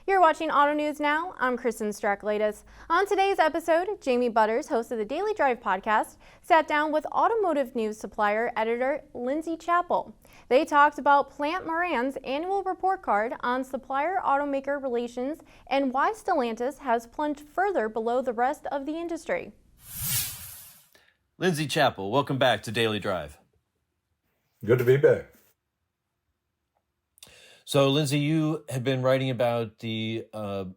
You're watching Auto News Now. I'm Kristen Straklitis. On today's episode, Jamie Butters, host of the Daily Drive podcast, sat down with automotive news supplier editor Lindsay Chappell. They talked about Plante Moran's annual report card on supplier-automaker relations and why Stellantis has plunged further below the rest of the industry. Lindsay Chappell, welcome back to Daily Drive. Good to be back. So, Lindsay, you have been writing about the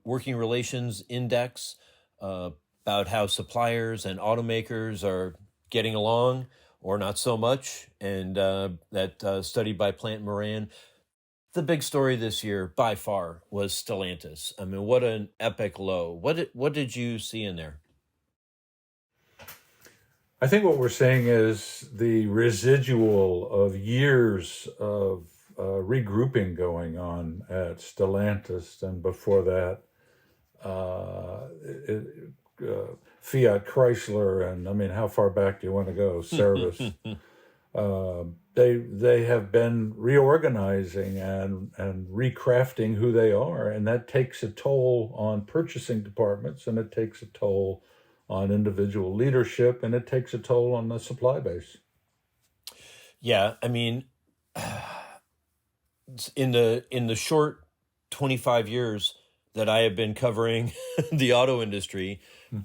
Working Relations Index, about how suppliers and automakers are getting along or not so much, and that study by Plante Moran. The big story this year, by far, was Stellantis. I mean, what an epic low. What did you see in there? I think what we're seeing is the residual of years of regrouping going on at Stellantis, and before that, Fiat Chrysler, and I mean, how far back do you want to go? Service. They have been reorganizing and recrafting who they are, and that takes a toll on purchasing departments, and it takes a toll on individual leadership, and it takes a toll on the supply base. Yeah, I mean, in the short 25 years that I have been covering the auto industry,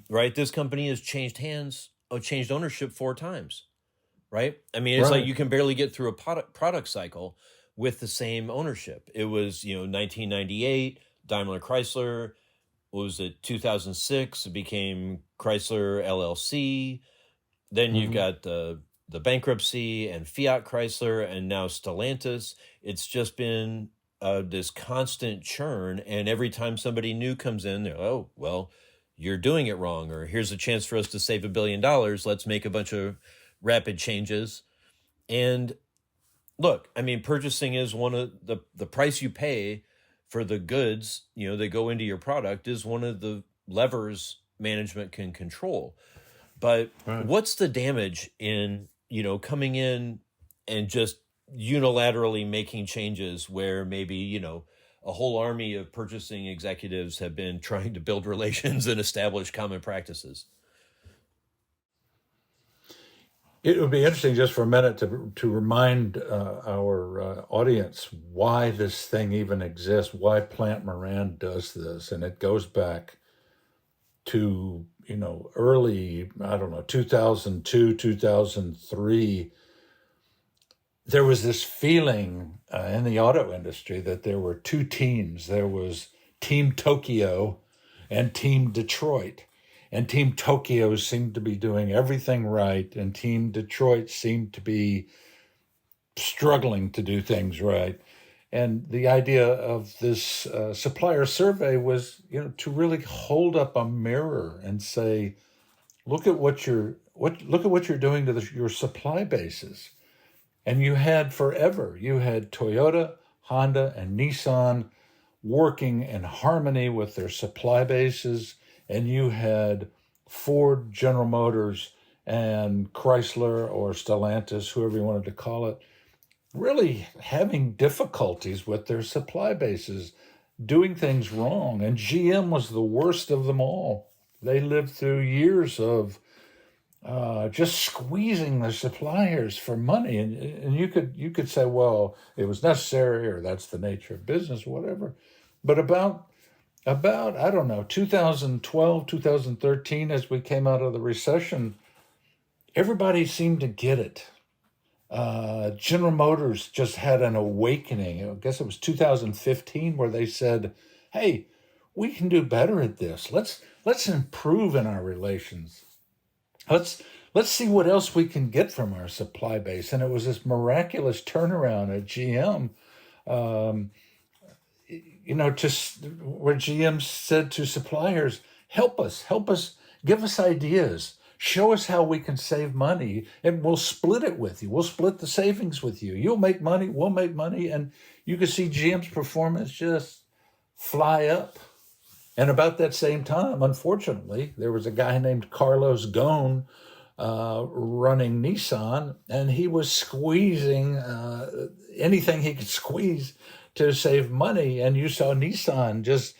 right, this company has changed ownership 4 times, right? I mean, it's like you can barely get through a product cycle with the same ownership. It was, 1998, Daimler Chrysler. What was it, 2006? It became Chrysler LLC. Then you've got the bankruptcy and Fiat Chrysler, and now Stellantis. It's just been this constant churn, and every time somebody new comes in, they're, oh, well, you're doing it wrong, or here's a chance for us to save $1 billion. Let's make a bunch of rapid changes. And look, I mean, purchasing is one of the price you pay for the goods, that go into your product is one of the levers management can control. But what's the damage in, coming in and just unilaterally making changes where maybe, a whole army of purchasing executives have been trying to build relations and establish common practices? It would be interesting just for a minute to remind our audience why this thing even exists, why Plante Moran does this. And it goes back to, early, 2002, 2003. There was this feeling in the auto industry that there were 2 teams. There was Team Tokyo and Team Detroit. And Team Tokyo seemed to be doing everything right, and Team Detroit seemed to be struggling to do things right. And the idea of this supplier survey was, to really hold up a mirror and say, look at what you're doing to your supply bases. And you had Toyota, Honda, and Nissan working in harmony with their supply bases. And you had Ford, General Motors, and Chrysler or Stellantis, whoever you wanted to call it, really having difficulties with their supply bases, doing things wrong. And GM was the worst of them all. They lived through years of just squeezing the suppliers for money. And you could say, well, it was necessary, or that's the nature of business, whatever. But about 2012, 2013, as we came out of the recession, everybody seemed to get it. General Motors just had an awakening. I guess it was 2015 where they said, hey, we can do better at this. Let's improve in our relations. Let's see what else we can get from our supply base. And it was this miraculous turnaround at GM. Just where GM said to suppliers, help us, give us ideas, show us how we can save money, and we'll split it with you. We'll split the savings with you. You'll make money, we'll make money. And you could see GM's performance just fly up. And about that same time, unfortunately, there was a guy named Carlos Ghosn running Nissan, and he was squeezing anything he could squeeze to save money. And you saw Nissan just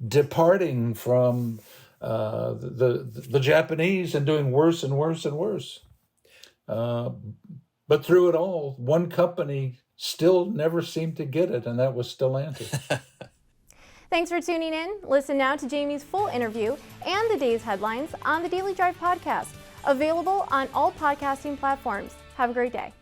departing from the Japanese and doing worse and worse and worse. But through it all, one company still never seemed to get it, and that was Stellantis. Thanks for tuning in. Listen now to Jamie's full interview and the day's headlines on the Daily Drive podcast, available on all podcasting platforms. Have a great day.